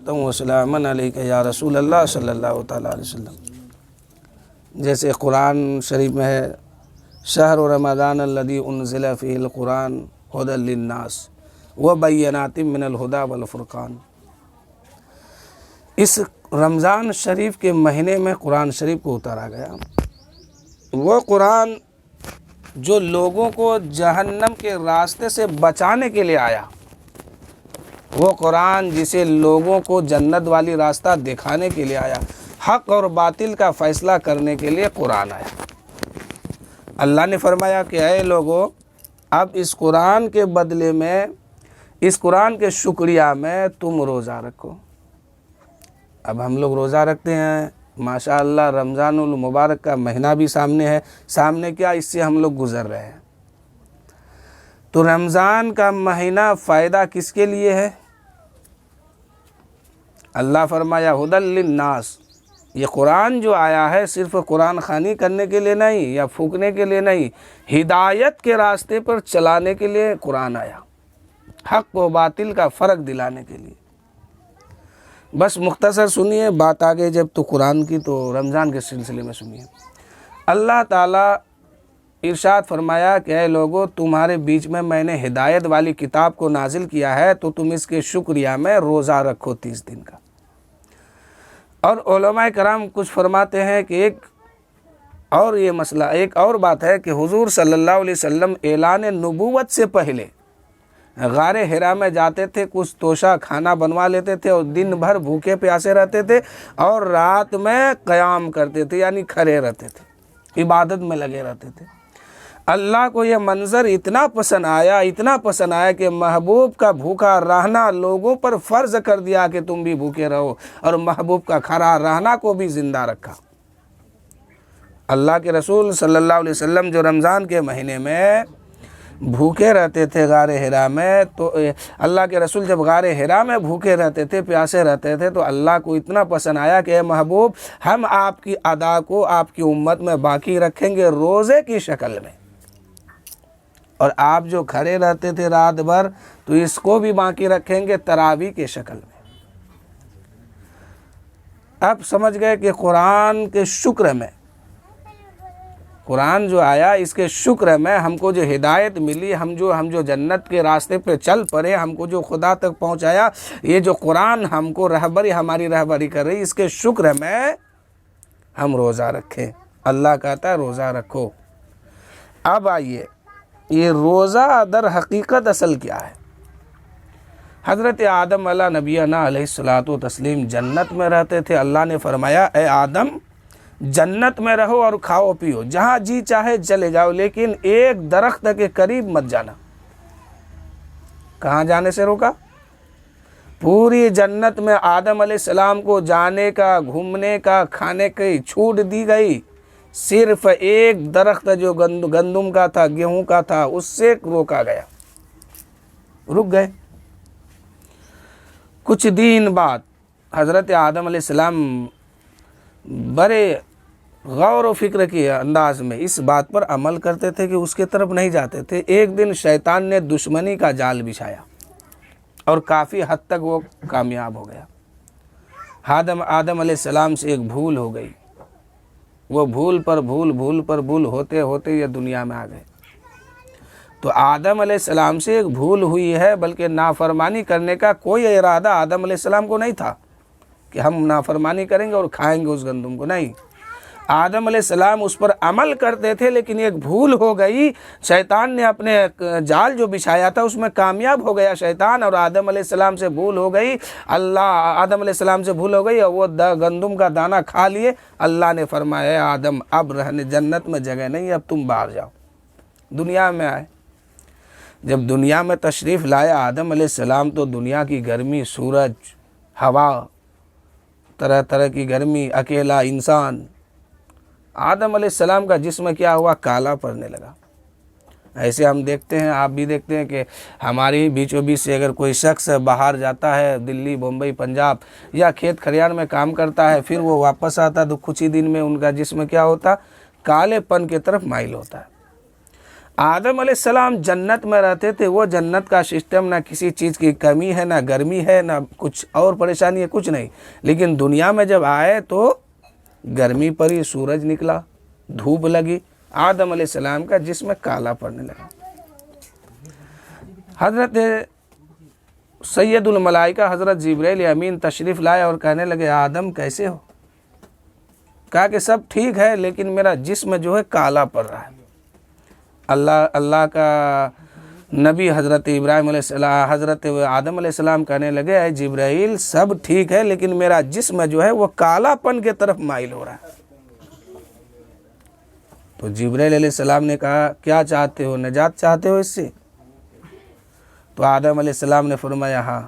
صلاۃ و سلام علیک یا رسول اللہ صلی اللہ تعالیٰ علیہ وسلم۔ جیسے قرآن شریف میں ہے شہر رمضان الذی انزل فیہ القرآن ھدی للناس وبینات من الھدی والفرقان۔ اس رمضان شریف کے مہینے میں قرآن شریف کو اتارا گیا، وہ قرآن جو لوگوں کو جہنم کے راستے سے بچانے کے لیے آیا، وہ قرآن جسے لوگوں کو جنت والی راستہ دکھانے کے لیے آیا، حق اور باطل کا فیصلہ کرنے کے لیے قرآن آیا۔ اللہ نے فرمایا کہ اے لوگو، اب اس قرآن کے بدلے میں، اس قرآن کے شکریہ میں تم روزہ رکھو۔ اب ہم لوگ روزہ رکھتے ہیں، ماشاءاللہ رمضان المبارک کا مہینہ بھی سامنے ہے، سامنے کیا اس سے ہم لوگ گزر رہے ہیں۔ تو رمضان کا مہینہ فائدہ کس کے لیے ہے؟ اللہ فرمایا ھدی للناس، یہ قرآن جو آیا ہے صرف قرآن خوانی کرنے کے لیے نہیں یا پھونکنے کے لیے نہیں، ہدایت کے راستے پر چلانے کے لیے قرآن آیا، حق و باطل کا فرق دلانے کے لیے۔ بس مختصر سنیے بات آگے جب تو قرآن کی تو رمضان کے سلسلے میں سنیے۔ اللہ تعالیٰ ارشاد فرمایا کہ اے لوگو، تمہارے بیچ میں نے ہدایت والی کتاب کو نازل کیا ہے تو تم اس کے شکریہ میں روزہ رکھو 30 دن کا۔ اور علماء کرام کچھ فرماتے ہیں کہ ایک اور یہ مسئلہ، ایک اور بات ہے کہ حضور صلی اللہ علیہ وسلم اعلان نبوت سے پہلے غار حرا میں جاتے تھے، کچھ توشہ کھانا بنوا لیتے تھے اور دن بھر بھوکے پیاسے رہتے تھے اور رات میں قیام کرتے تھے، یعنی کھڑے رہتے تھے، عبادت میں لگے رہتے تھے۔ اللہ کو یہ منظر اتنا پسند آیا کہ محبوب کا بھوکا رہنا لوگوں پر فرض کر دیا کہ تم بھی بھوکے رہو، اور محبوب کا کھڑا رہنا کو بھی زندہ رکھا۔ اللہ کے رسول صلی اللہ علیہ وسلم جو رمضان کے مہینے میں بھوکے رہتے تھے غار حرا میں، تو اللہ کے رسول جب غار حرا میں بھوکے رہتے تھے، پیاسے رہتے تھے، تو اللہ کو اتنا پسند آیا کہ اے محبوب، ہم آپ کی ادا کو آپ کی امت میں باقی رکھیں گے روزے کی شکل میں، اور آپ جو کھڑے رہتے تھے رات بھر تو اس کو بھی باقی رکھیں گے تراویح کی شکل میں۔ اب سمجھ گئے کہ قرآن کے شکر میں، قرآن جو آیا اس کے شکر میں ہم کو جو ہدایت ملی، ہم جو جنت کے راستے پہ چل پڑے، ہم کو جو خدا تک پہنچایا، یہ جو قرآن ہم کو ہماری رہبری کر رہی، اس کے شکر میں ہم روزہ رکھیں۔ اللہ کہتا ہے روزہ رکھو۔ اب آئیے، یہ روزہ در حقیقت اصل کیا ہے؟ حضرت آدم علیہ نبینا علیہ الصلوۃ والتسلیم جنت میں رہتے تھے۔ اللہ نے فرمایا اے آدم، جنت میں رہو اور کھاؤ پیو، جہاں جی چاہے چلے جاؤ، لیکن ایک درخت کے قریب مت جانا۔ کہاں جانے سے روکا؟ پوری جنت میں آدم علیہ السلام کو جانے کا، گھومنے کا، کھانے کی چھوٹ دی گئی، صرف ایک درخت جو گندم کا تھا، گیہوں کا تھا، اس سے روکا گیا، رک گئے۔ کچھ دن بعد حضرت آدم علیہ السلام بڑے غور و فکر کے انداز میں اس بات پر عمل کرتے تھے کہ اس کے طرف نہیں جاتے تھے۔ ایک دن شیطان نے دشمنی کا جال بچھایا اور کافی حد تک وہ کامیاب ہو گیا۔ آدم علیہ السلام سے ایک بھول ہو گئی، وہ بھول پر بھول ہوتے ہوتے یہ دنیا میں آ گئے۔ تو آدم علیہ السلام سے ایک بھول ہوئی ہے، بلکہ نافرمانی کرنے کا کوئی ارادہ آدم علیہ السلام کو نہیں تھا کہ ہم نافرمانی کریں گے اور کھائیں گے اس گندم کو، نہیں۔ آدم علیہ السلام اس پر عمل کرتے تھے، لیکن ایک بھول ہو گئی، شیطان نے اپنے جال جو بچھایا تھا اس میں کامیاب ہو گیا شیطان، اور آدم علیہ السلام سے بھول ہو گئی، آدم علیہ السلام سے بھول ہو گئی اور وہ گندم کا دانہ کھا لیے۔ اللہ نے فرمایا اے آدم، اب رہنے جنت میں جگہ نہیں، اب تم باہر جاؤ۔ دنیا میں آئے، جب دنیا میں تشریف لائے آدم علیہ السلام تو دنیا کی گرمی، سورج، ہوا، طرح طرح کی گرمی، اکیلا انسان، آدم علیہ السلام کا جسم کیا ہوا؟ کالا پڑنے لگا۔ ایسے ہم دیکھتے ہیں، آپ بھی دیکھتے ہیں کہ ہماری بیچوں بیچ سے اگر کوئی شخص باہر جاتا ہے، دلی، بمبئی، پنجاب، یا کھیت کھلیان میں کام کرتا ہے، پھر وہ واپس آتا تو کچھ ہی دن میں ان کا جسم کیا ہوتا؟ کالے پن کی طرف مائل ہوتا ہے۔ آدم علیہ السلام جنت میں رہتے تھے، وہ جنت کا سسٹم نہ کسی چیز کی کمی ہے، نہ گرمی ہے، نہ کچھ اور پریشانی ہے، کچھ نہیں. لیکن دنیا میں جب آئے تو گرمی پڑی، سورج نکلا، دھوپ لگی، آدم علیہ السلام کا جسم کالا پڑنے لگا. حضرت سید الملائکہ حضرت جبرائیل امین تشریف لائے اور کہنے لگے آدم کیسے ہو؟ کہا کہ سب ٹھیک ہے لیکن میرا جسم جو ہے کالا پڑ رہا ہے. اللہ کا نبی حضرت ابراہیم علیہ السلام حضرت آدم علیہ السلام کہنے لگے اے جبرائیل سب ٹھیک ہے لیکن میرا جسم جو ہے وہ کالا پن کے طرف مائل ہو رہا ہے. تو جبرائیل علیہ السلام نے کہا کیا چاہتے ہو، نجات چاہتے ہو اس سے؟ تو آدم علیہ السلام نے فرمایا ہاں.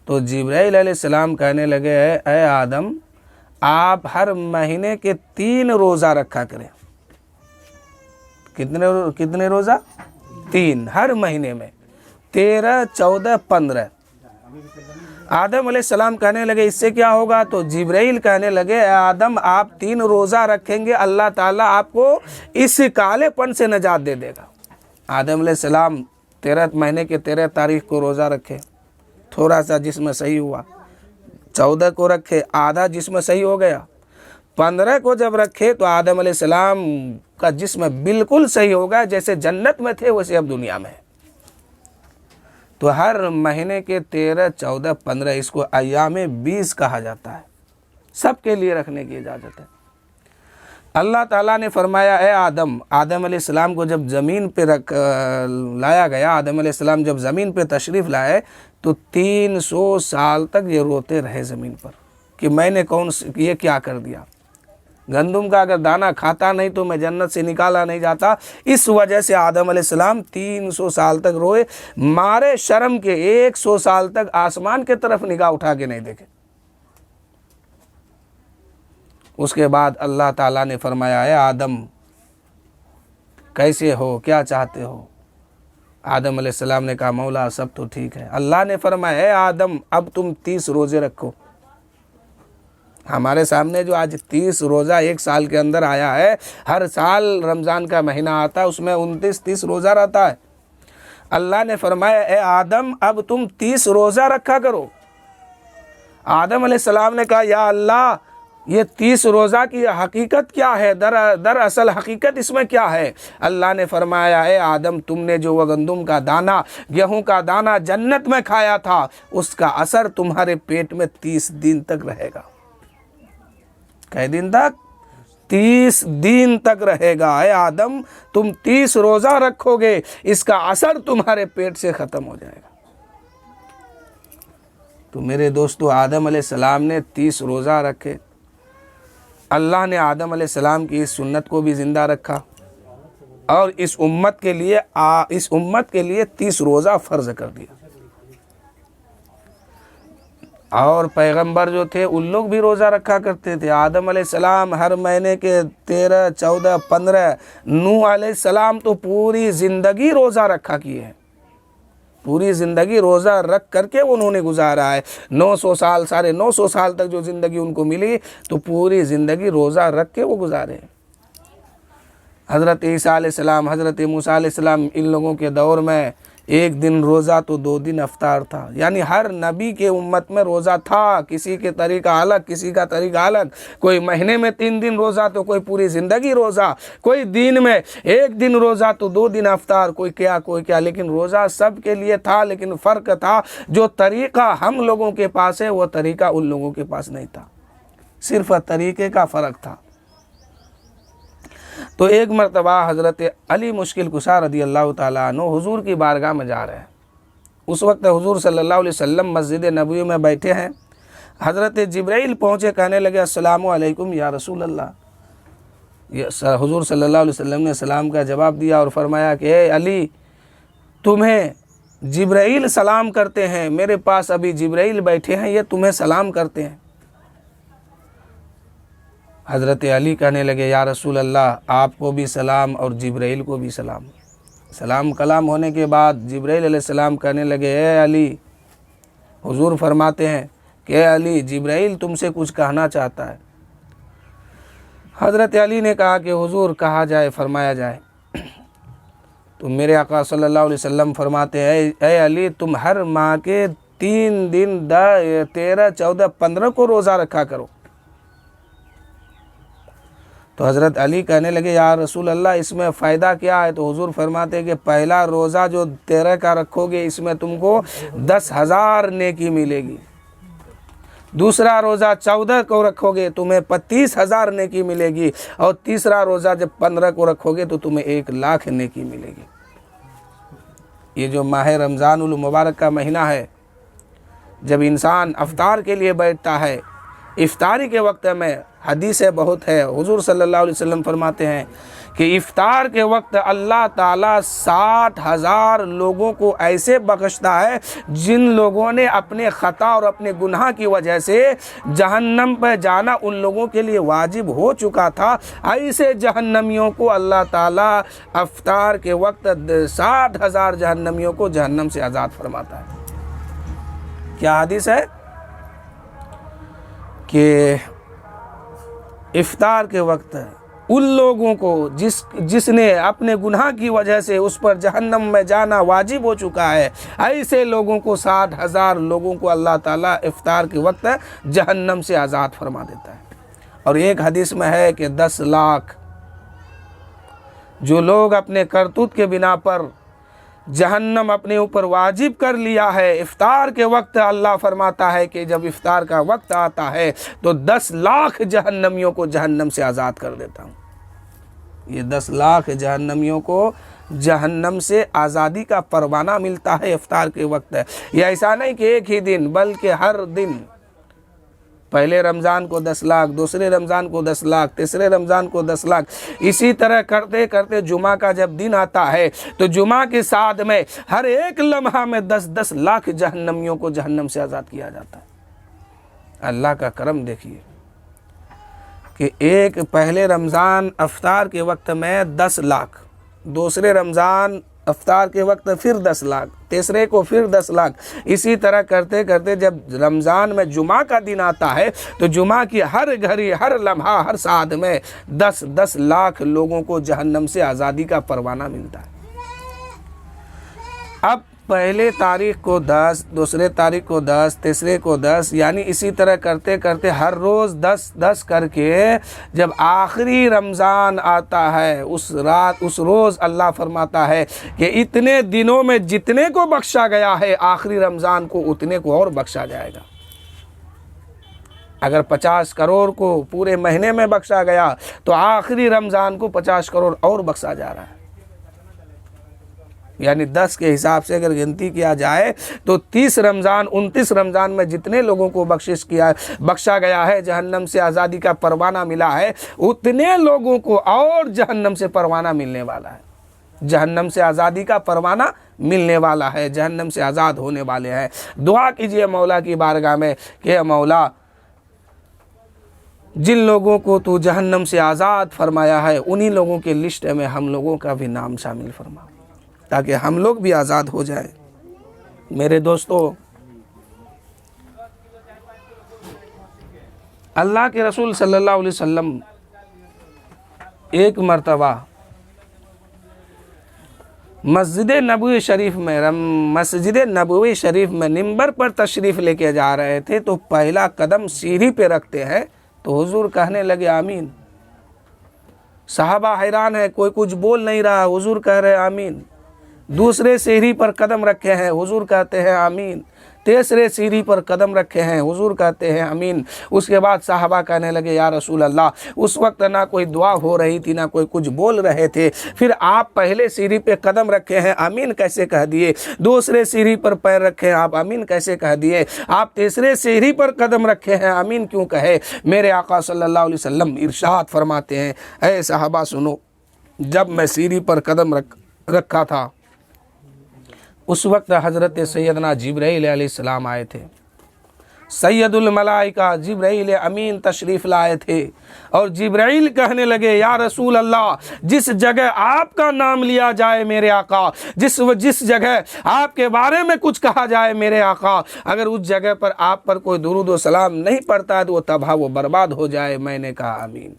تو جبرائیل علیہ السلام کہنے لگے اے آدم آپ ہر مہینے کے 3 روزہ رکھا کریں. کتنے روزہ؟ 3 ہر مہینے میں، 13 14 15. آدم علیہ السلام کہنے لگے اس سے کیا ہوگا؟ تو جبرائیل کہنے لگے اے آدم آپ 3 روزہ رکھیں گے اللہ تعالیٰ آپ کو اس کالے پن سے نجات دے دے گا. آدم علیہ السلام 13 مہینے کے 13 تاریخ کو روزہ رکھے، تھوڑا سا جسم صحیح ہوا. 14 کو رکھے، آدھا جسم صحیح ہو گیا. 15 کو جب رکھے تو آدم علیہ السلام کا جسم بالکل صحیح ہو گیا، جیسے جنت میں تھے ویسے اب دنیا میں ہے. تو ہر مہینے کے 13 14 15 اس کو ایام 20 کہا جاتا ہے، سب کے لیے رکھنے کی اجازت ہے. اللہ تعالیٰ نے فرمایا اے آدم علیہ السلام کو جب زمین پہ لایا گیا، آدم علیہ السلام جب زمین پہ تشریف لائے تو 300 سال تک یہ روتے رہے زمین پر کہ میں نے یہ کیا کر دیا. گندم کا اگر دانہ کھاتا نہیں تو میں جنت سے نکالا نہیں جاتا. اس وجہ سے آدم علیہ السلام 300 سال تک روئے، مارے شرم کے 100 سال تک آسمان کے طرف نگاہ اٹھا کے نہیں دیکھے. اس کے بعد اللہ تعالیٰ نے فرمایا اے آدم کیسے ہو، کیا چاہتے ہو؟ آدم علیہ السلام نے کہا مولا سب تو ٹھیک ہے. اللہ نے فرمایا اے آدم اب تم 30 روزے رکھو. ہمارے سامنے جو آج 30 روزہ 1 سال کے اندر آیا ہے، ہر سال رمضان کا مہینہ آتا ہے اس میں 29-30 روزہ رہتا ہے. اللہ نے فرمایا اے آدم اب تم 30 روزہ رکھا کرو. آدم علیہ السلام نے کہا یا اللہ یہ 30 روزہ کی حقیقت کیا ہے، دراصل حقیقت اس میں کیا ہے؟ اللہ نے فرمایا اے آدم تم نے جو وہ گندم کا دانہ، گیہوں کا دانہ جنت میں کھایا تھا اس کا اثر تمہارے پیٹ میں 30 دن تک رہے گا. کئے دن تک؟ 30 دن تک رہے گا. اے آدم تم 30 روزہ رکھو گے، اس کا اثر تمہارے پیٹ سے ختم ہو جائے گا. تو میرے دوستو آدم علیہ السلام نے 30 روزہ رکھے. اللہ نے آدم علیہ السلام کی اس سنت کو بھی زندہ رکھا اور اس امت کے لیے 30 روزہ فرض کر دیا. اور پیغمبر جو تھے ان لوگ بھی روزہ رکھا کرتے تھے. آدم علیہ السلام ہر مہینے کے 13 14 15. نوح علیہ السلام تو پوری زندگی روزہ رکھا کیے ہیں، پوری زندگی روزہ رکھ کر کے انہوں نے گزارا ہے. 900 سال 950 سال تک جو زندگی ان کو ملی تو پوری زندگی روزہ رکھ کے وہ گزارے. حضرت عیسیٰ علیہ السلام، حضرت موسیٰ علیہ السلام، ان لوگوں کے دور میں 1 دن روزہ تو 2 دن افطار تھا. یعنی ہر نبی کے امت میں روزہ تھا، کسی کے طریقہ الگ، کسی کا طریقہ الگ. کوئی مہینے میں 3 دن روزہ تو کوئی پوری زندگی روزہ، کوئی دن میں 1 دن روزہ تو 2 دن افطار، کوئی کیا. لیکن روزہ سب کے لیے تھا. لیکن فرق تھا جو طریقہ ہم لوگوں کے پاس ہے وہ طریقہ ان لوگوں کے پاس نہیں تھا، صرف طریقے کا فرق تھا. تو ایک مرتبہ حضرت علی مشکل کشا رضی اللہ تعالیٰ عنہ حضور کی بارگاہ میں جا رہے ہیں. اس وقت حضور صلی اللہ علیہ وسلم مسجد نبوی میں بیٹھے ہیں. حضرت جبرائیل پہنچے، کہنے لگے السلام علیکم یا رسول اللہ. حضور صلی اللہ علیہ وسلم نے سلام کا جواب دیا اور فرمایا کہ اے علی تمہیں جبرائیل سلام کرتے ہیں، میرے پاس ابھی جبرائیل بیٹھے ہیں، یہ تمہیں سلام کرتے ہیں. حضرت علی کہنے لگے یا رسول اللہ آپ کو بھی سلام اور جبرائیل کو بھی سلام. سلام کلام ہونے کے بعد جبرائیل علیہ السلام کہنے لگے اے علی، حضور فرماتے ہیں کہ اے علی جبرائیل تم سے کچھ کہنا چاہتا ہے. حضرت علی نے کہا کہ حضور کہا جائے، فرمایا جائے. تو میرے آقا صلی اللہ علیہ وسلم فرماتے ہیں اے علی تم ہر ماہ کے 3 دن 13 14 15 کو روزہ رکھا کرو۔ تو حضرت علی کہنے لگے یا رسول اللہ اس میں فائدہ کیا ہے؟ تو حضور فرماتے ہیں کہ پہلا روزہ جو 13 کا رکھو گے اس میں تم کو 10,000 نیکی ملے گی، دوسرا روزہ 14 کو رکھو گے تمہیں 35,000 نیکی ملے گی، اور تیسرا روزہ جب 15 کو رکھو گے تو تمہیں 1,00,000 نیکی ملے گی۔ یہ جو ماہ رمضان المبارک کا مہینہ ہے، جب انسان افطار کے لیے بیٹھتا ہے، افطاری کے وقت میں حدیثیں بہت ہے، حضور صلی اللہ علیہ وسلم فرماتے ہیں کہ افطار کے وقت اللہ تعالیٰ 60,000 لوگوں کو ایسے بخشتا ہے جن لوگوں نے اپنے خطا اور اپنے گناہ کی وجہ سے جہنم پہ جانا ان لوگوں کے لیے واجب ہو چکا تھا، ایسے جہنمیوں کو اللہ تعالیٰ افطار کے وقت 60,000 جہنمیوں کو جہنم سے آزاد فرماتا ہے۔ کیا حدیث ہے کہ افطار کے وقت ان لوگوں کو جس نے اپنے گناہ کی وجہ سے اس پر جہنم میں جانا واجب ہو چکا ہے، ایسے لوگوں کو 60,000 لوگوں کو اللہ تعالیٰ افطار کے وقت جہنم سے آزاد فرما دیتا ہے۔ اور ایک حدیث میں ہے کہ 10 لاکھ جو لوگ اپنے کرتوت کے بنا پر جہنم اپنے اوپر واجب کر لیا ہے، افطار کے وقت اللہ فرماتا ہے کہ جب افطار کا وقت آتا ہے تو 10 لاکھ جہنمیوں کو جہنم سے آزاد کر دیتا ہوں۔ یہ 10 لاکھ جہنمیوں کو جہنم سے آزادی کا پروانہ ملتا ہے افطار کے وقت۔ یہ ایسا نہیں کہ ایک ہی دن، بلکہ ہر دن، پہلے رمضان کو 10 لاکھ، دوسرے رمضان کو 10 لاکھ، تیسرے رمضان کو 10 لاکھ، اسی طرح کرتے کرتے جمعہ کا جب دن آتا ہے تو جمعہ کے ساتھ میں ہر ایک لمحہ میں 10 لاکھ جہنمیوں کو جہنم سے آزاد کیا جاتا ہے۔ اللہ کا کرم دیکھیے کہ ایک پہلے رمضان افطار کے وقت میں 10 لاکھ، دوسرے رمضان افطار کے وقت پھر 10 لاکھ، تیسرے کو پھر 10 لاکھ، اسی طرح کرتے کرتے جب رمضان میں جمعہ کا دن آتا ہے تو جمعہ کی ہر گھڑی، ہر لمحہ، ہر ساعت میں 10 لاکھ لوگوں کو جہنم سے آزادی کا پروانہ ملتا ہے۔ اب پہلے تاریخ کو 10، دوسرے تاریخ کو 10، تیسرے کو 10، یعنی اسی طرح کرتے کرتے ہر روز 10 کر کے جب آخری رمضان آتا ہے اس روز اللہ فرماتا ہے کہ اتنے دنوں میں جتنے کو بخشا گیا ہے آخری رمضان کو اتنے کو اور بخشا جائے گا۔ اگر 50 کروڑ کو پورے مہینے میں بخشا گیا تو آخری رمضان کو 50 کروڑ اور بخشا جا رہا ہے۔ یعنی 10 کے حساب سے اگر گنتی کیا جائے تو 30 رمضان 29 رمضان میں جتنے لوگوں کو بخشا گیا ہے، جہنم سے آزادی کا پروانہ ملا ہے، اتنے لوگوں کو اور جہنم سے پروانہ ملنے والا ہے، جہنم سے آزادی کا پروانہ ملنے والا ہے، جہنم سے آزاد ہونے والے ہیں۔ دعا کیجئے مولا کی بارگاہ میں کہ مولا جن لوگوں کو تو جہنم سے آزاد فرمایا ہے انہی لوگوں کے لسٹ میں ہم لوگوں کا بھی نام شامل فرما، تاکہ ہم لوگ بھی آزاد ہو جائیں۔ میرے دوستو، اللہ کے رسول صلی اللہ علیہ وسلم ایک مرتبہ مسجد نبوی شریف میں منبر پر تشریف لے کے جا رہے تھے تو پہلا قدم سیڑھی پہ رکھتے ہیں تو حضور کہنے لگے آمین۔ صحابہ حیران ہے، کوئی کچھ بول نہیں رہا، حضور کہہ رہے آمین۔ دوسرے سیڑھی پر قدم رکھے ہیں، حضور کہتے ہیں آمین۔ تیسرے سیڑھی پر قدم رکھے ہیں، حضور کہتے ہیں آمین۔ اس کے بعد صحابہ کہنے لگے یا رسول اللہ، اس وقت نہ کوئی دعا ہو رہی تھی نہ کوئی کچھ بول رہے تھے، پھر آپ پہلے سیڑھی پہ قدم رکھے ہیں آمین کیسے کہہ دیے؟ دوسرے سیڑھی پر پیر رکھے ہیں آپ آمین کیسے کہہ دیے؟ آپ تیسرے سیڑھی پر قدم رکھے ہیں آمین کیوں کہے؟ میرے آقا صلی اللہ علیہ وسلم ارشاد فرماتے ہیں اے صحابہ سنو، جب میں سیڑھی پر قدم رکھا تھا اس وقت حضرت سیدنا جبرائیل علیہ السلام آئے تھے، سید الملائکہ جبرائیل امین تشریف لائے تھے، اور جبرائیل کہنے لگے یا رسول اللہ، جس جگہ آپ کا نام لیا جائے میرے آقا، جس جگہ آپ کے بارے میں کچھ کہا جائے میرے آقا، اگر اس جگہ پر آپ پر کوئی درود و سلام نہیں پڑتا ہے تو وہ تباہ و برباد ہو جائے۔ میں نے کہا آمین۔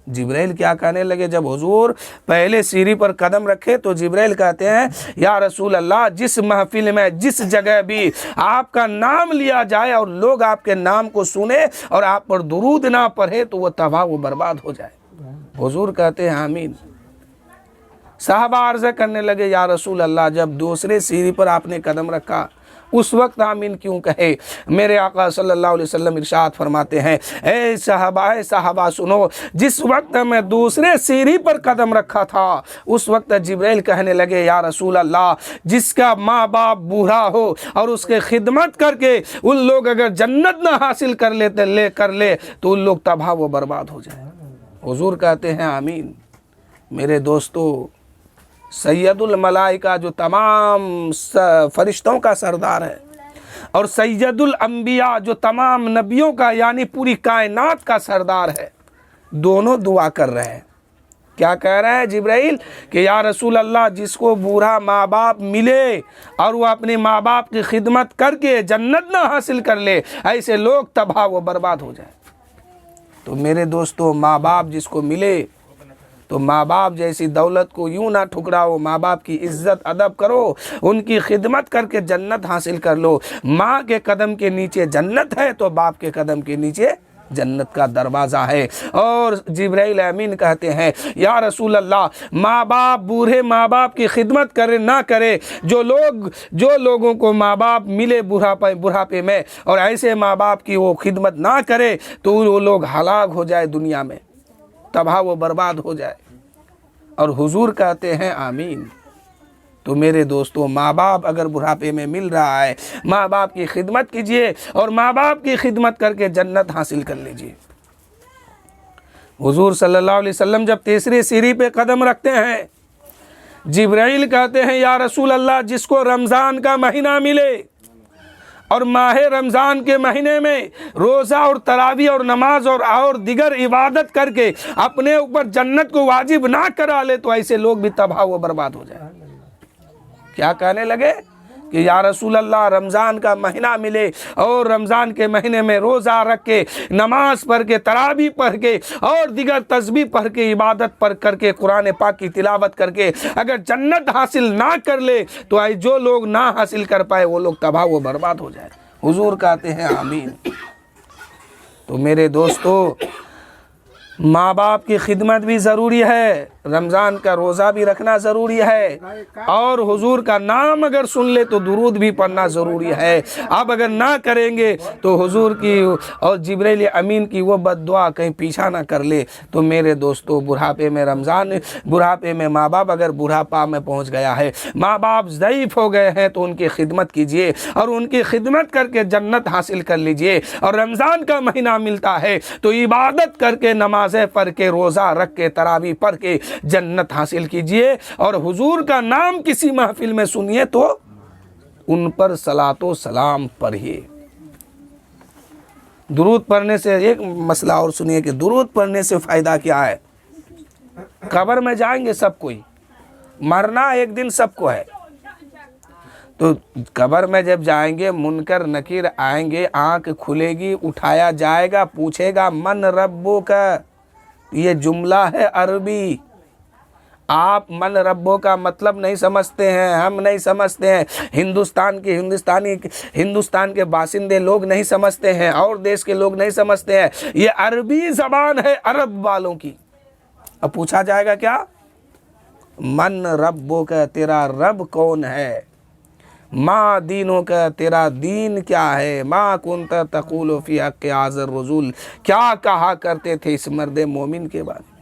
جبرائیل کیا کہنے لگے؟ جب حضور پہلے سیڑھی پر قدم رکھے تو جبرائیل کہتے ہیں یا رسول اللہ، جس محفل میں جس جگہ بھی آپ کا نام لیا جائے اور لوگ آپ کے نام کو سنے اور آپ پر درود نہ پڑھے تو وہ تباہ و برباد ہو جائے۔ حضور کہتے ہیں آمین۔ صحابہ عرض کرنے لگے یا رسول اللہ، جب دوسرے سیڑھی پر آپ نے قدم رکھا اس وقت آمین کیوں کہے؟ میرے آقا صلی اللہ علیہ وسلم ارشاد فرماتے ہیں اے صحابہ سنو، جس وقت میں دوسرے سیڑھی پر قدم رکھا تھا اس وقت جبرائیل کہنے لگے یا رسول اللہ، جس کا ماں باپ بوڑھا ہو اور اس کے خدمت کر کے ان لوگ اگر جنت نہ حاصل کر لے تو ان لوگ تباہ و برباد ہو جائیں۔ حضور کہتے ہیں آمین۔ میرے دوستو، سید الملائکہ جو تمام فرشتوں کا سردار ہے اور سید الانبیاء جو تمام نبیوں کا یعنی پوری کائنات کا سردار ہے، دونوں دعا کر رہے ہیں۔ کیا کہہ رہے ہیں جبرائیل کہ یا رسول اللہ، جس کو بوڑھا ماں باپ ملے اور وہ اپنے ماں باپ کی خدمت کر کے جنت نہ حاصل کر لے، ایسے لوگ تباہ و برباد ہو جائیں۔ تو میرے دوستو، ماں باپ جس کو ملے تو ماں باپ جیسی دولت کو یوں نہ ٹھکراؤ، ماں باپ کی عزت ادب کرو، ان کی خدمت کر کے جنت حاصل کر لو۔ ماں کے قدم کے نیچے جنت ہے تو باپ کے قدم کے نیچے جنت کا دروازہ ہے۔ اور جبرائیل امین کہتے ہیں یا رسول اللہ، ماں باپ بوڑھے ماں باپ کی خدمت کرے نہ کرے، جو لوگوں کو ماں باپ ملے بڑھاپے میں اور ایسے ماں باپ کی وہ خدمت نہ کرے تو وہ لوگ ہلاک ہو جائے، دنیا میں تباہ و برباد ہو جائے۔ اور حضور کہتے ہیں آمین۔ تو میرے دوستو، ماں باپ اگر بڑھاپے میں مل رہا ہے، ماں باپ کی خدمت کیجئے اور ماں باپ کی خدمت کر کے جنت حاصل کر لیجئے۔ حضور صلی اللہ علیہ وسلم جب تیسری سیڑھی پہ قدم رکھتے ہیں، جبرائیل کہتے ہیں یا رسول اللہ، جس کو رمضان کا مہینہ ملے اور ماہ رمضان کے مہینے میں روزہ اور تراویح اور نماز اور دیگر عبادت کر کے اپنے اوپر جنت کو واجب نہ کرا لے تو ایسے لوگ بھی تباہ و برباد ہو جائیں۔ کیا کہنے لگے کہ یا رسول اللہ، رمضان کا مہینہ ملے اور رمضان کے مہینے میں روزہ رکھ کے نماز پڑھ کے تراویح پڑھ کے اور دیگر تسبیح پڑھ کے عبادت پڑھ کر کے قرآن پاک کی تلاوت کر کے اگر جنت حاصل نہ کر لے تو جو لوگ نہ حاصل کر پائے وہ لوگ تباہ و برباد ہو جائے۔ حضور کہتے ہیں آمین۔ تو میرے دوستو، ماں باپ کی خدمت بھی ضروری ہے، رمضان کا روزہ بھی رکھنا ضروری ہے، اور حضور کا نام اگر سن لے تو درود بھی پڑھنا ضروری ہے۔ اب اگر نہ کریں گے تو حضور کی اور جبرائیل امین کی وہ بد دعا کہیں پیچھا نہ کر لے۔ تو میرے دوستو، بڑھاپے میں ماں باپ اگر بڑھاپا میں پہنچ گیا ہے، ماں باپ ضعیف ہو گئے ہیں تو ان کی خدمت کیجئے اور ان کی خدمت کر کے جنت حاصل کر لیجئے۔ اور رمضان کا مہینہ ملتا ہے تو عبادت کر کے، نمازیں پڑھ کے، روزہ رکھ کے، تراویح پڑھ کے جنت حاصل کیجئے۔ اور حضور کا نام کسی محفل میں سنیے تو ان پر صلاۃ و سلام پڑھیے۔ درود پڑھنے سے ایک مسئلہ اور سنیے کہ درود پڑھنے سے فائدہ کیا ہے۔ قبر میں جائیں گے سب کوئی، مرنا ایک دن سب کو ہے، تو قبر میں جب جائیں گے منکر نکیر آئیں گے، آنکھ کھلے گی، اٹھایا جائے گا، پوچھے گا من ربو کا، یہ جملہ ہے عربی۔ آپ من ربو کا مطلب نہیں سمجھتے ہیں، ہم نہیں سمجھتے ہیں، ہندوستان کے باشندے لوگ نہیں سمجھتے ہیں، اور دیش کے لوگ نہیں سمجھتے ہیں۔ یہ عربی زبان ہے عرب والوں کی۔ اب پوچھا جائے گا کیا؟ من ربو کا، تیرا رب کون ہے؟ ما دینوں کا، تیرا دین کیا ہے؟ ما کنت تقول فی حق ھذا الرجل، کیا کہا کرتے تھے اس مرد مومن کے بارے میں؟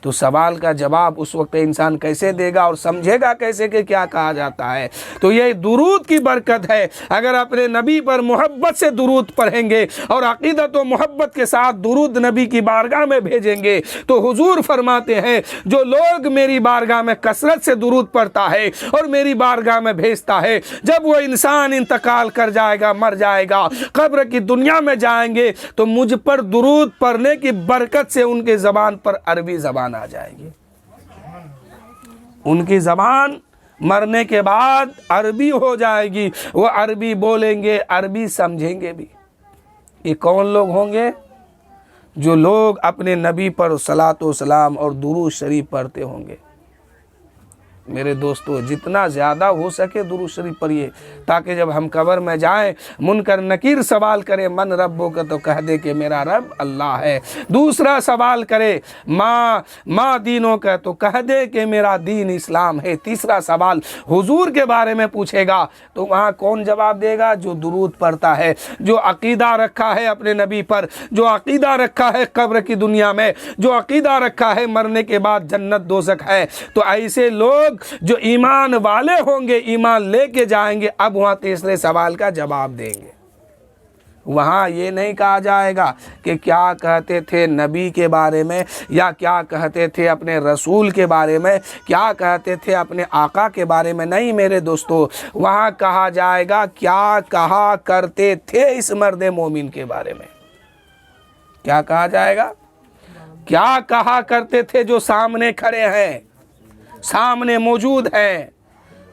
تو سوال کا جواب اس وقت انسان کیسے دے گا اور سمجھے گا کیسے کہ کیا کہا جاتا ہے؟ تو یہ درود کی برکت ہے۔ اگر اپنے نبی پر محبت سے درود پڑھیں گے اور عقیدت و محبت کے ساتھ درود نبی کی بارگاہ میں بھیجیں گے تو حضور فرماتے ہیں جو لوگ میری بارگاہ میں کثرت سے درود پڑھتا ہے اور میری بارگاہ میں بھیجتا ہے، جب وہ انسان انتقال کر جائے گا، مر جائے گا، قبر کی دنیا میں جائیں گے تو مجھ پر درود پڑھنے کی برکت سے ان کے زبان پر عربی زبان آ جائے گی۔ ان کی زبان مرنے کے بعد عربی ہو جائے گی، وہ عربی بولیں گے، عربی سمجھیں گے بھی۔ یہ کون لوگ ہوں گے؟ جو لوگ اپنے نبی پر صلاۃ و سلام اور درود شریف پڑھتے ہوں گے، میرے دوستو جتنا زیادہ ہو سکے درود شریف پڑھیے، تاکہ جب ہم قبر میں جائیں منکر نکیر سوال کرے من ربو کا تو کہہ دے کہ میرا رب اللہ ہے، دوسرا سوال کرے ماں دینوں کا تو کہہ دے کہ میرا دین اسلام ہے، تیسرا سوال حضور کے بارے میں پوچھے گا تو وہاں کون جواب دے گا؟ جو درود پڑھتا ہے، جو عقیدہ رکھا ہے اپنے نبی پر، جو عقیدہ رکھا ہے قبر کی دنیا میں، جو عقیدہ رکھا ہے مرنے کے بعد جنت دوزخ ہے۔ تو ایسے لوگ جو ایمان والے ہوں گے، ایمان لے کے جائیں گے، اب وہاں تیسرے سوال کا جواب دیں گے۔ وہاں یہ نہیں کہا جائے گا کہ کیا کہتے تھے نبی کے بارے میں، یا کیا کہتے تھے اپنے رسول کے بارے میں، کیا کہتے تھے اپنے آقا کے بارے میں، نہیں میرے دوستو، وہاں کہا جائے گا کیا کہا کرتے تھے اس مرد مومن کے بارے میں۔ کیا کہا جائے گا؟ کیا کہا کرتے تھے جو سامنے کھڑے ہیں، سامنے موجود ہیں۔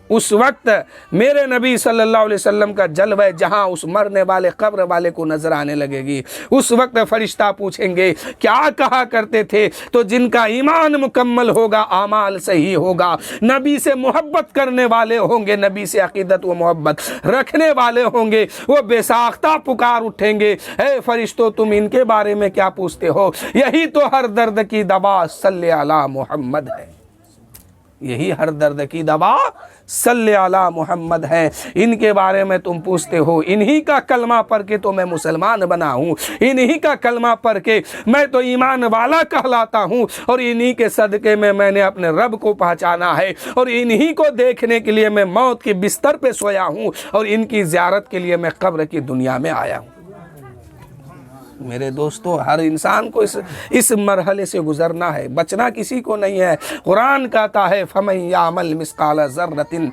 اس وقت میرے نبی صلی اللہ علیہ وسلم کا جلوہ جہاں اس مرنے والے قبر والے کو نظر آنے لگے گی۔ اس وقت فرشتہ پوچھیں گے کیا کہا کرتے تھے؟ تو جن کا ایمان مکمل ہوگا، اعمال صحیح ہوگا، نبی سے محبت کرنے والے ہوں گے، نبی سے عقیدت و محبت رکھنے والے ہوں گے، وہ بے ساختہ پکار اٹھیں گے، اے فرشتوں تم ان کے بارے میں کیا پوچھتے ہو؟ یہی تو ہر درد کی دوا صلی علی محمد ہے، یہی ہر درد کی دوا صلی علی محمد ہے، ان کے بارے میں تم پوچھتے ہو۔ انہی کا کلمہ پڑھ کے تو میں مسلمان بنا ہوں، انہی کا کلمہ پڑھ کے میں تو ایمان والا کہلاتا ہوں، اور انہی کے صدقے میں میں نے اپنے رب کو پہچانا ہے، اور انہی کو دیکھنے کے لیے میں موت کے بستر پہ سویا ہوں، اور ان کی زیارت کے لیے میں قبر کی دنیا میں آیا ہوں۔ میرے دوستو ہر انسان کو اس مرحلے سے گزرنا ہے، بچنا کسی کو نہیں ہے۔ قرآن کہتا ہے فَمَن يَعْمَلْ مِثْقَالَ ذَرَّةٍ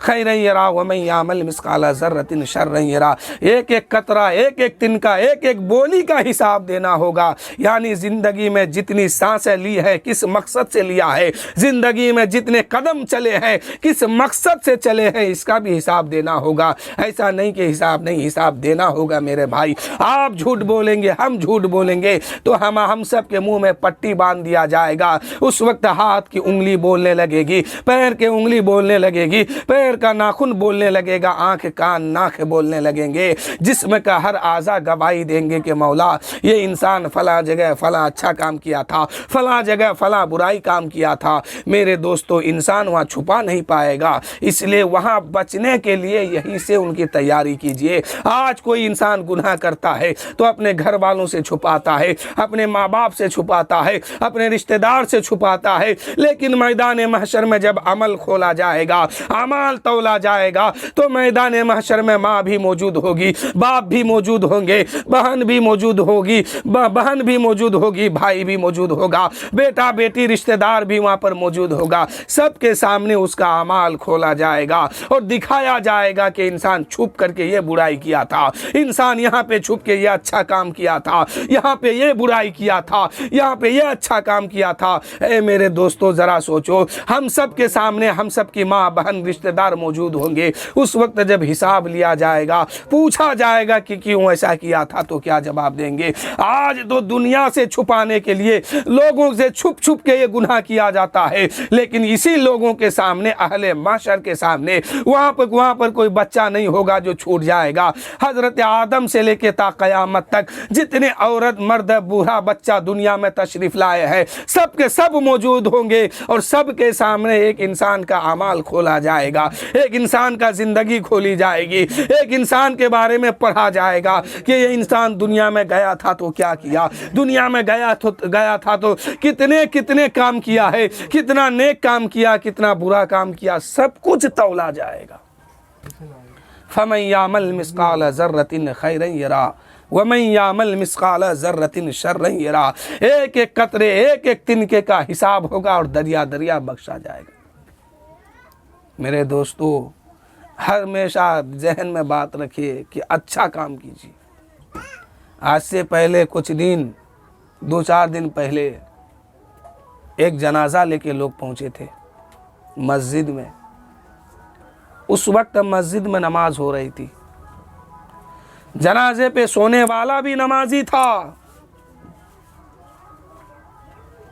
خیرًا یرا ومن یعمل مثقال ذرۃ شرًا یرا۔ ایک ایک قطرہ، ایک ایک تنکا، ایک ایک بولی کا حساب دینا ہوگا، یعنی زندگی میں جتنی سانسیں لی ہے کس مقصد سے لیا ہے، زندگی میں جتنے قدم چلے ہیں کس مقصد سے چلے ہیں، اس کا بھی حساب دینا ہوگا۔ ایسا نہیں کہ حساب نہیں، حساب دینا ہوگا میرے بھائی۔ آپ جھوٹ بولیں گے، ہم جھوٹ بولیں گے تو ہم سب کے منہ میں پٹی باندھ دیا جائے گا۔ اس وقت ہاتھ کی انگلی بولنے لگے گی، پیر کی انگلی بولنے لگے گی، پیر کا ناخن بولنے لگے گا، آنکھ کان ناک بولنے لگیں گے، جسم کا ہر اعضا گواہی دیں گے کہ مولا یہ انسان فلاں جگہ فلاں اچھا کام کیا تھا، فلاں جگہ فلاں برائی کام کیا تھا۔ میرے دوستو انسان وہاں چھپا نہیں پائے گا، اس لیے وہاں بچنے کے لیے یہیں سے ان کی تیاری کیجئے۔ آج کوئی انسان گناہ کرتا ہے تو اپنے گھر والوں سے چھپاتا ہے، اپنے ماں باپ سے چھپاتا ہے، اپنے رشتہ دار سے چھپاتا ہے، لیکن میدان محشر میں جب عمل کھولا جائے گا، اعمال تولا جائے گا، تو میدان محشر میں ماں بھی موجود ہوگی، باپ بھی موجود ہوں گے، بہن بھی موجود ہوگی، بہن بھی موجود ہوگی، بھائی بھی موجود ہوگا، بیٹا بیٹی رشتہ دار بھی وہاں پر موجود ہوگا۔ سب کے سامنے اس کا اعمال کھولا جائے گا اور دکھایا جائے گا کہ انسان چھپ کر کے یہ برائی کیا تھا، انسان یہاں پہ چھپ کے یہ اچھا کام کیا تھا، یہاں پہ یہ برائی کیا تھا، یہاں پہ یہ اچھا کام کیا تھا۔ اے میرے دوستو ذرا سوچو، ہم سب کے سامنے ہم سب کی ماں بہن رشتہ دار موجود ہوں گے، اس وقت جب حساب لیا جائے گا، پوچھا جائے گا کہ کیوں ایسا کیا تھا، تو کیا جواب دیں گے؟ آج تو دنیا سے چھپانے کے لیے لوگوں سے چھپ چھپ کے یہ گناہ کیا جاتا ہے، لیکن اسی لوگوں کے سامنے، اہل محشر کے سامنے، وہاں پر کوئی بچہ نہیں ہوگا جو چھوٹ جائے گا۔ حضرت آدم سے لے کے تا قیامت تک جتنے عورت مرد بوڑھا بچہ دنیا میں تشریف لائے ہیں، سب کے سب موجود ہوں گے، اور سب کے سامنے ایک انسان کا اعمال کھولا جائے گا، ایک انسان کا زندگی کھولی جائے گی، ایک انسان کے بارے میں پڑھا جائے گا کہ یہ انسان دنیا میں گیا تھا تو کیا کیا، دنیا میں گیا تھا تو کتنے کام کیا ہے، کتنا نیک کام کیا، کتنا برا کام کیا، سب کچھ تولا جائے گا۔ فَمَن يَعْمَلْ مِثْقَالَ ذَرَّةٍ خَيْرًا يَرَهُ وَمَن يَعْمَلْ مِثْقَالَ ذَرَّةٍ شَرًّا يَرَهُ۔ ایک ایک قطرے، ایک ایک تنکے کا حساب ہوگا اور دریا دریا بخشا جائے گا۔ میرے دوستو ہمیشہ ذہن میں بات رکھیے کہ اچھا کام کیجیے۔ آج سے پہلے کچھ دن، 2-4 دن پہلے ایک جنازہ لے کے لوگ پہنچے تھے مسجد میں۔ اس وقت مسجد میں نماز ہو رہی تھی، جنازے پہ سونے والا بھی نمازی تھا،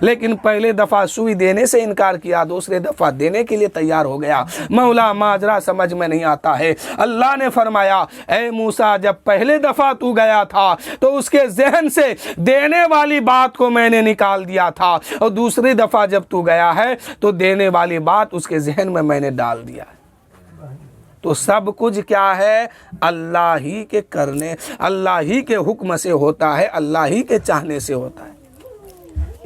لیکن پہلے دفعہ سوئی دینے سے انکار کیا، دوسرے دفعہ دینے کے لیے تیار ہو گیا۔ مولا ماجرا سمجھ میں نہیں آتا ہے۔ اللہ نے فرمایا اے موسیٰ جب پہلے دفعہ تو گیا تھا تو اس کے ذہن سے دینے والی بات کو میں نے نکال دیا تھا، اور دوسری دفعہ جب تو گیا ہے تو دینے والی بات اس کے ذہن میں نے ڈال دیا ہے۔ تو سب کچھ کیا ہے؟ اللہ ہی کے کرنے، اللہ ہی کے حکم سے ہوتا ہے، اللہ ہی کے چاہنے سے ہوتا ہے۔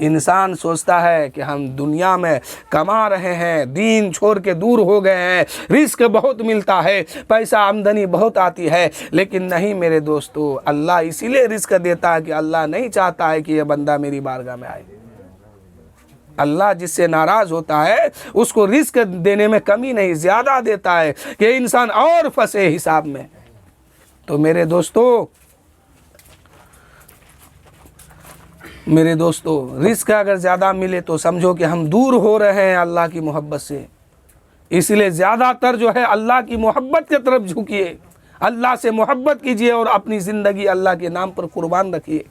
انسان سوچتا ہے کہ ہم دنیا میں کما رہے ہیں، دین چھوڑ کے دور ہو گئے ہیں، رزق بہت ملتا ہے، پیسہ آمدنی بہت آتی ہے، لیکن نہیں میرے دوستو، اللہ اسی لیے رزق دیتا ہے کہ اللہ نہیں چاہتا ہے کہ یہ بندہ میری بارگاہ میں آئے۔ اللہ جس سے ناراض ہوتا ہے اس کو رزق دینے میں کمی نہیں، زیادہ دیتا ہے کہ انسان اور پھنسے حساب میں۔ تو میرے دوستو رزق اگر زیادہ ملے تو سمجھو کہ ہم دور ہو رہے ہیں اللہ کی محبت سے، اس لیے زیادہ تر جو ہے اللہ کی محبت کی طرف جھکیے، اللہ سے محبت کیجئے اور اپنی زندگی اللہ کے نام پر قربان رکھیے،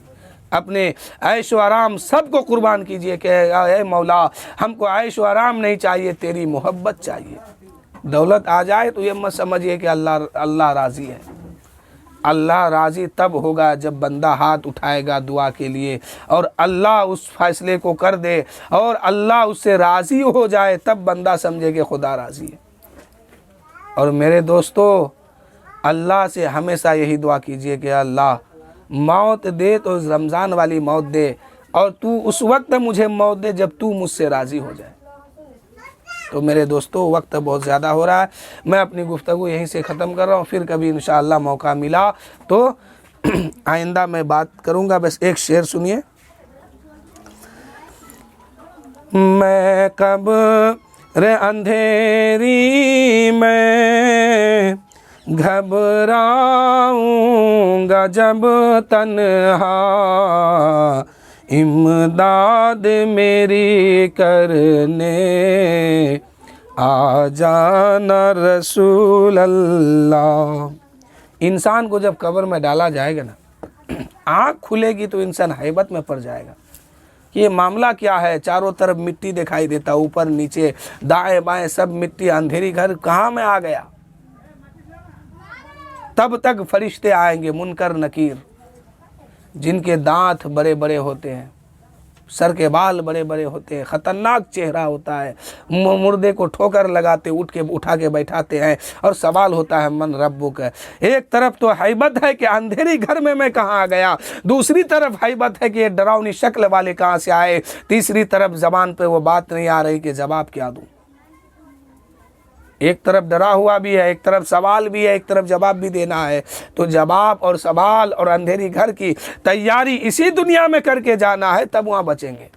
اپنے عیش و آرام سب کو قربان کیجئے کہ اے مولا ہم کو عیش و آرام نہیں چاہیے، تیری محبت چاہیے۔ دولت آ جائے تو یہ مت سمجھیے کہ اللہ راضی ہے۔ اللہ راضی تب ہوگا جب بندہ ہاتھ اٹھائے گا دعا کے لیے اور اللہ اس فیصلے کو کر دے اور اللہ اس سے راضی ہو جائے، تب بندہ سمجھے کہ خدا راضی ہے۔ اور میرے دوستو اللہ سے ہمیشہ یہی دعا کیجئے کہ اللہ موت دے تو رمضان والی موت دے، اور تو اس وقت مجھے موت دے جب تو مجھ سے راضی ہو جائے۔ تو میرے دوستو وقت بہت زیادہ ہو رہا ہے، میں اپنی گفتگو یہیں سے ختم کر رہا ہوں، پھر کبھی انشاءاللہ موقع ملا تو آئندہ میں بات کروں گا۔ بس ایک شعر سنیے۔ میں قبر اندھیری میں گھبراؤں گا جب تنہا، امداد میری کرنے آ جانا رسول اللہ۔ انسان کو جب قبر میں ڈالا جائے گا نا، آنکھ کھلے گی تو انسان ہیبت میں پڑ جائے گا۔ یہ معاملہ کیا ہے؟ چاروں طرف مٹی دکھائی دیتا، اوپر نیچے دائیں بائیں سب مٹی، اندھیری گھر کہاں میں آ گیا؟ تب تک فرشتے آئیں گے منکر نکیر، جن کے دانت بڑے بڑے ہوتے ہیں، سر کے بال بڑے بڑے ہوتے ہیں، خطرناک چہرہ ہوتا ہے، مردے کو ٹھوکر لگاتے اٹھا کے بیٹھاتے ہیں، اور سوال ہوتا ہے من ربک۔ ایک طرف تو ہیبت ہے کہ اندھیری گھر میں کہاں آ گیا، دوسری طرف ہیبت ہے کہ یہ ڈراؤنی شکل والے کہاں سے آئے، تیسری طرف زبان پہ وہ بات نہیں آ رہی کہ جواب کیا دوں۔ ایک طرف ڈرا ہوا بھی ہے، ایک طرف سوال بھی ہے، ایک طرف جواب بھی دینا ہے۔ تو جواب اور سوال اور اندھیری گھر کی تیاری اسی دنیا میں کر کے جانا ہے، تب وہاں بچیں گے۔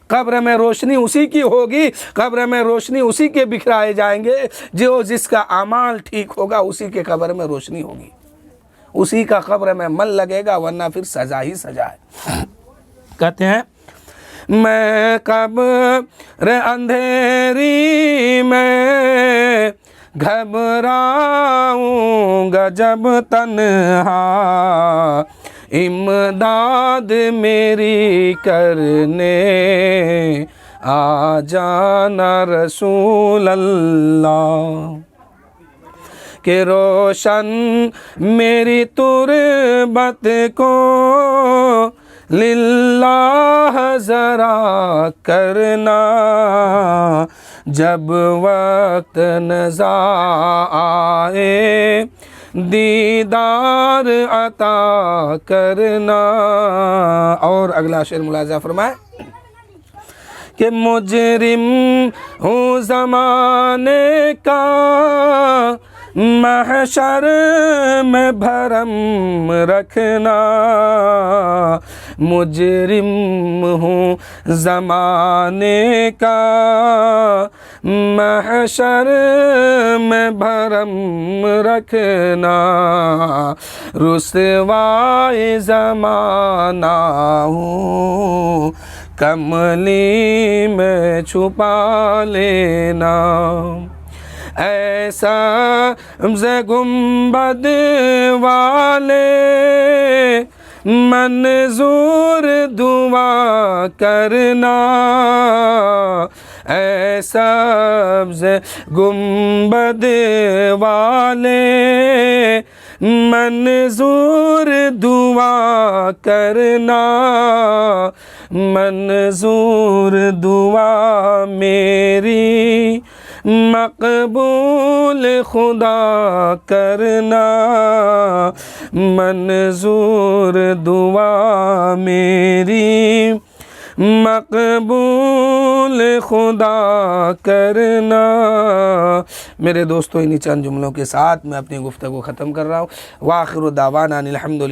قبر میں روشنی اسی کی ہوگی، قبر میں روشنی اسی کے بکھرائے جائیں گے، جو جس کا اعمال ٹھیک ہوگا اسی کے قبر میں روشنی ہوگی، اسی کا قبر میں من لگے گا، ورنہ پھر سزا ہی سزا ہے۔ کہتے ہیں میں قبر اندھیری میں گھبراؤں گا جب تنہا، امداد میری کرنے آ جانا رسول اللہ۔ کہ روشن میری تربت کو للہ ذرا کرنا، جب وقت نظر آئے دیدار عطا کرنا۔ اور اگلا شعر ملاحظہ فرمائے کہ مجرم ہوں زمانے کا، محشر میں بھرم رکھنا، مجرم ہوں زمانے کا، محشر میں بھرم رکھنا، رسوائے زمانہ ہوں کملی میں چھپا لینا۔ ایسا گنبد والے منظور دعا کرنا، اے سبز گنبد والے منظور دعا کرنا، منظور دعا میری مقبول خدا کرنا، منظور دعا میری مقبول خدا کرنا۔ میرے دوستو، انہی چند جملوں کے ساتھ میں اپنی گفتگو ختم کر رہا ہوں۔ وآخر دعوانا الحمدللہ۔